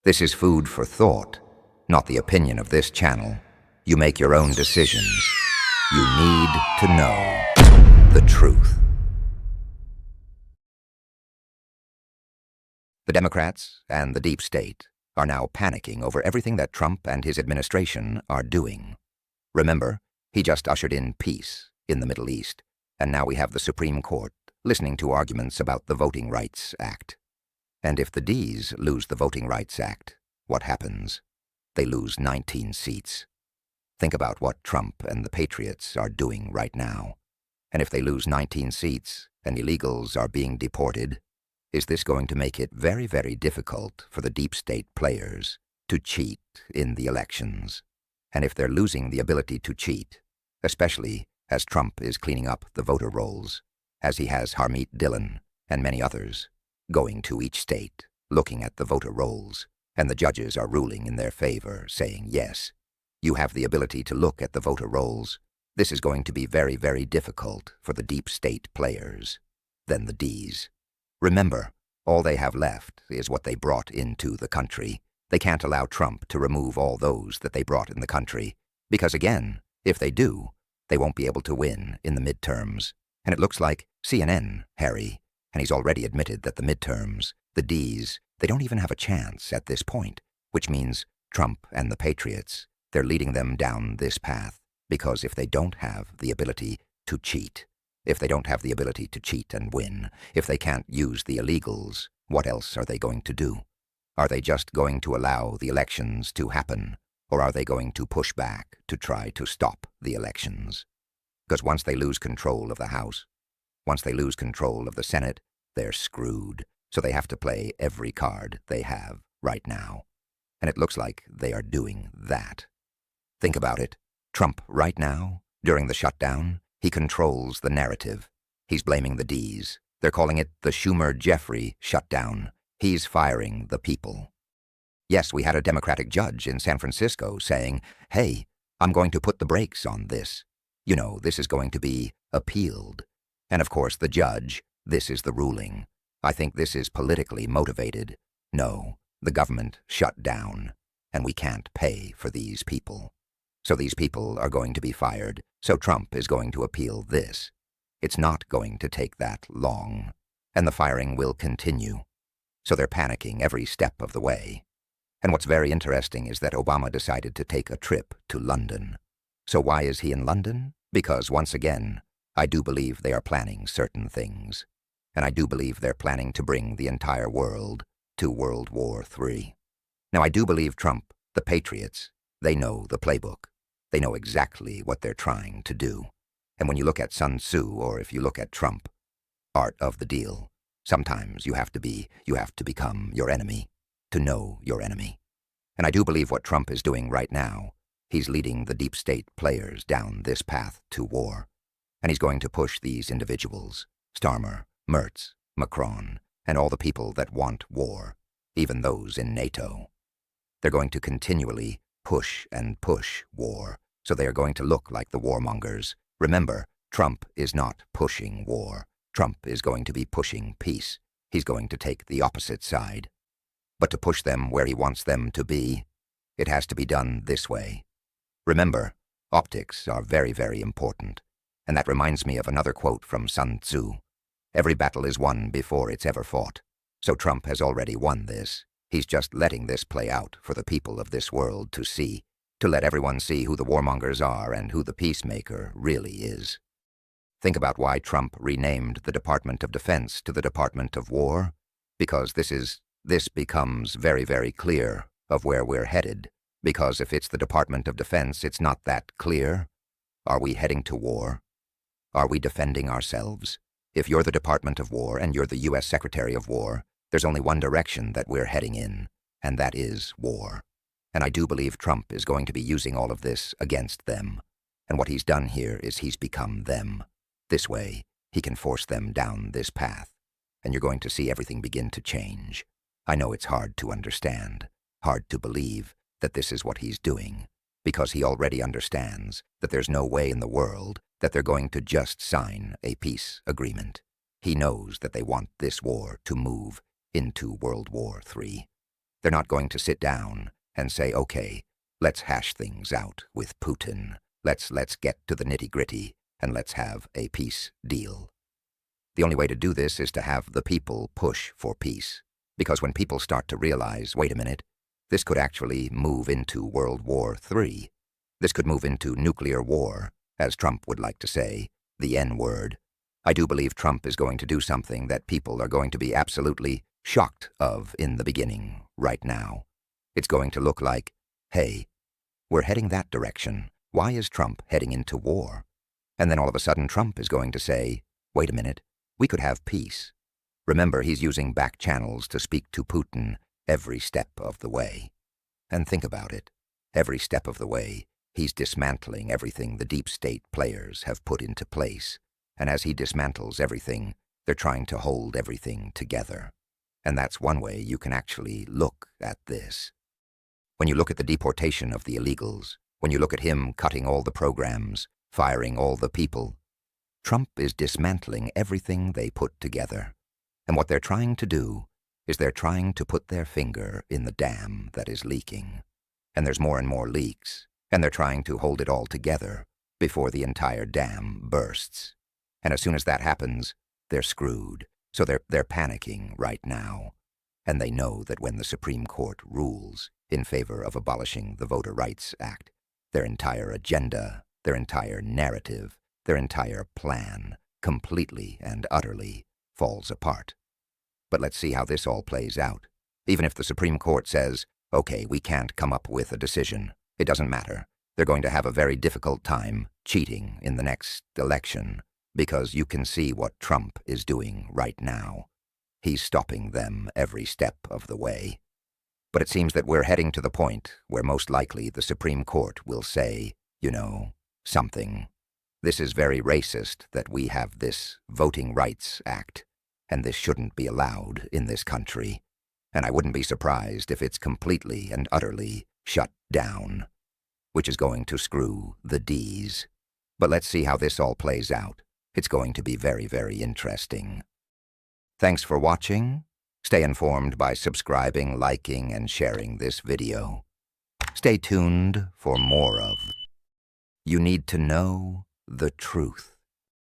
This is food for thought, not the opinion of this channel. You make your own decisions. You need to know the truth. The Democrats and the deep state are now panicking over everything that Trump and his administration are doing. Remember, he just ushered in peace in the Middle East, and now we have the Supreme Court listening to arguments about the Voting Rights Act. And if the Dees lose the Voting Rights Act, what happens? They lose 19 seats. Think about what Trump and the patriots are doing right now. And if they lose 19 seats and illegals are being deported, is this going to make it very, very difficult for the deep state players to cheat in the elections? And if they're losing the ability to cheat, especially as Trump is cleaning up the voter rolls, as he has Harmeet Dillon and many others going to each state, looking at the voter rolls, and the judges are ruling in their favor, saying, yes, you have the ability to look at the voter rolls. This is going to be very, very difficult for the deep state players. Then the Dees. Remember, all they have left is what they brought into the country. They can't allow Trump to remove all those that they brought in the country, because again, if they do, they won't be able to win in the midterms. And it looks like CNN, Harry, and he's already admitted that the midterms, the Dees, they don't even have a chance at this point, which means Trump and the patriots, they're leading them down this path, because if they don't have the ability to cheat, if they don't have the ability to cheat and win, if they can't use the illegals, what else are they going to do? Are they just going to allow the elections to happen, or are they going to push back to try to stop the elections? Because once they lose control of the House, once they lose control of the Senate, they're screwed. So they have to play every card they have right now. And it looks like they are doing that. Think about it. Trump right now, during the shutdown, he controls the narrative. He's blaming the Dees. They're calling it the Schumer-Jeffrey shutdown. He's firing the people. Yes, we had a Democratic judge in San Francisco saying, hey, I'm going to put the brakes on this. You know, this is going to be appealed. And of course, the judge, this is the ruling. I think this is politically motivated. No, the government shut down, and we can't pay for these people. So these people are going to be fired, so Trump is going to appeal this. It's not going to take that long, and the firing will continue. So they're panicking every step of the way. And what's very interesting is that Obama decided to take a trip to London. So why is he in London? Because once again, I do believe they are planning certain things. And I do believe they're planning to bring the entire world to World War III. Now, I do believe Trump, the patriots, they know the playbook. They know exactly what they're trying to do. And when you look at Sun Tzu, or if you look at Trump, art of the deal, sometimes you have to become your enemy, to know your enemy. And I do believe what Trump is doing right now, he's leading the deep state players down this path to war. And he's going to push these individuals, Starmer, Merz, Macron, and all the people that want war, even those in NATO. They're going to continually push and push war, so they are going to look like the warmongers. Remember, Trump is not pushing war. Trump is going to be pushing peace. He's going to take the opposite side. But to push them where he wants them to be, it has to be done this way. Remember, optics are very, very important. And that reminds me of another quote from Sun Tzu. Every battle is won before it's ever fought. So Trump has already won this. He's just letting this play out for the people of this world to see, to let everyone see who the warmongers are and who the peacemaker really is. Think about why Trump renamed the Department of Defense to the Department of War, because this becomes very, very clear of where we're headed. Because if it's the Department of Defense, it's not that clear. Are we heading to war? Are we defending ourselves? If you're the Department of War and you're the U.S. Secretary of War, there's only one direction that we're heading in, and that is war. And I do believe Trump is going to be using all of this against them. And what he's done here is he's become them. This way, he can force them down this path. And you're going to see everything begin to change. I know it's hard to understand, hard to believe that this is what he's doing, because he already understands that there's no way in the world that they're going to just sign a peace agreement. He knows that they want this war to move into World War III. They're not going to sit down and say, okay, let's hash things out with Putin. Let's get to the nitty-gritty and let's have a peace deal. The only way to do this is to have the people push for peace. Because when people start to realize, wait a minute, this could actually move into World War III. This could move into nuclear war, as Trump would like to say, the N-word. I do believe Trump is going to do something that people are going to be absolutely shocked of in the beginning, right now. It's going to look like, hey, we're heading that direction. Why is Trump heading into war? And then all of a sudden Trump is going to say, wait a minute, we could have peace. Remember, he's using back channels to speak to Putin every step of the way. And think about it. Every step of the way, he's dismantling everything the deep state players have put into place. And as he dismantles everything, they're trying to hold everything together. And that's one way you can actually look at this. When you look at the deportation of the illegals, when you look at him cutting all the programs, firing all the people, Trump is dismantling everything they put together. And what they're trying to do is they're trying to put their finger in the dam that is leaking. And there's more and more leaks, and they're trying to hold it all together before the entire dam bursts. And as soon as that happens, they're screwed. So they're panicking right now. And they know that when the Supreme Court rules in favor of abolishing the Voter Rights Act, their entire agenda, their entire narrative, their entire plan completely and utterly falls apart. But let's see how this all plays out. Even if the Supreme Court says, okay, we can't come up with a decision, it doesn't matter. They're going to have a very difficult time cheating in the next election, because you can see what Trump is doing right now. He's stopping them every step of the way. But it seems that we're heading to the point where most likely the Supreme Court will say, you know, something. This is very racist that we have this Voting Rights Act, and this shouldn't be allowed in this country. And I wouldn't be surprised if it's completely and utterly shut down, which is going to screw the Dees. But let's see how this all plays out. It's going to be very, very interesting. Thanks for watching. Stay informed by subscribing, liking, and sharing this video. Stay tuned for more of You Need to Know the Truth.